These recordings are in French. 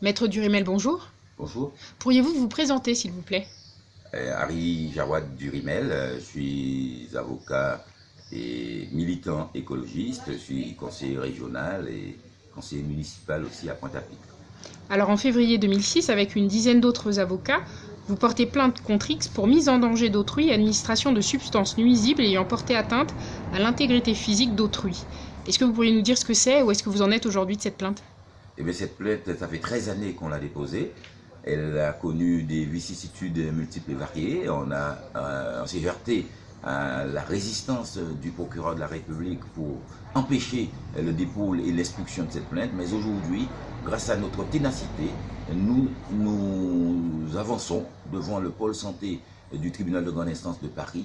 Maître Durimel, bonjour. Bonjour, Pourriez-vous vous présenter, s'il vous plaît? Harry Jawad Durimel, je suis avocat et militant écologiste, je suis conseiller régional et conseiller municipal aussi à Pointe-à-Pitre. Alors, en février 2006, avec une dizaine d'autres avocats, vous portez plainte contre X pour mise en danger d'autrui et administration de substances nuisibles ayant porté atteinte à l'intégrité physique d'autrui. Est-ce que vous pourriez nous dire ce que c'est, ou est-ce que vous en êtes aujourd'hui de cette plainte? Et bien cette plainte, ça fait 13 années qu'on l'a déposée. Elle a connu des vicissitudes multiples et variées. On s'est heurté à la résistance du procureur de la République pour empêcher le dépôt et l'expulsion de cette plainte. Mais aujourd'hui, grâce à notre ténacité, nous avançons devant le pôle santé du tribunal de grande instance de Paris,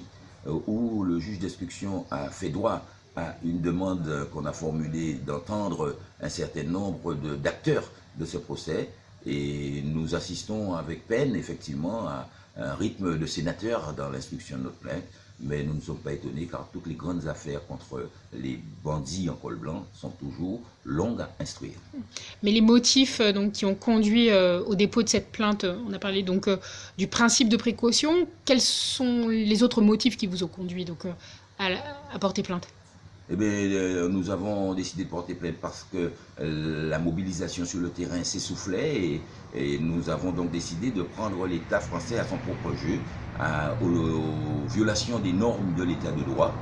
où le juge d'instruction a fait droit à une demande qu'on a formulée d'entendre un certain nombre d'acteurs de ce procès. Et nous assistons avec peine, effectivement, à un rythme de sénateur dans l'instruction de notre plainte. Mais nous ne sommes pas étonnés car toutes les grandes affaires contre les bandits en col blanc sont toujours longues à instruire. Mais les motifs qui ont conduit au dépôt de cette plainte, on a parlé du principe de précaution. Quels sont les autres motifs qui vous ont conduit à porter plainte? Eh bien, nous avons décidé de porter plainte parce que la mobilisation sur le terrain s'essoufflait et nous avons donc décidé de prendre l'État français à son propre jeu, aux violations des normes de l'État de droit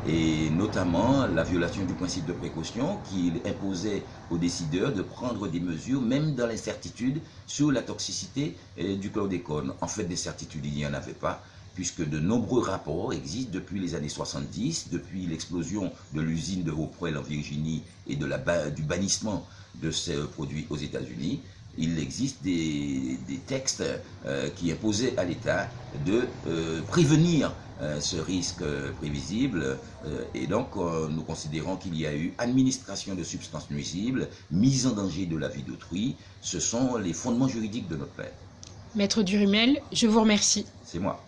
et notamment la violation du principe de précaution qui imposait aux décideurs de prendre des mesures, même dans l'incertitude, sur la toxicité du chlordécone. En fait, des certitudes, il n'y en avait pas, puisque de nombreux rapports existent depuis les années 70, depuis l'explosion de l'usine de Hopewell en Virginie et du bannissement de ces produits aux États-Unis. Il existe des textes qui imposaient à l'État de prévenir ce risque prévisible et donc nous considérons qu'il y a eu administration de substances nuisibles, mise en danger de la vie d'autrui. Ce sont les fondements juridiques de notre plainte. Maître Durimel, je vous remercie. C'est moi.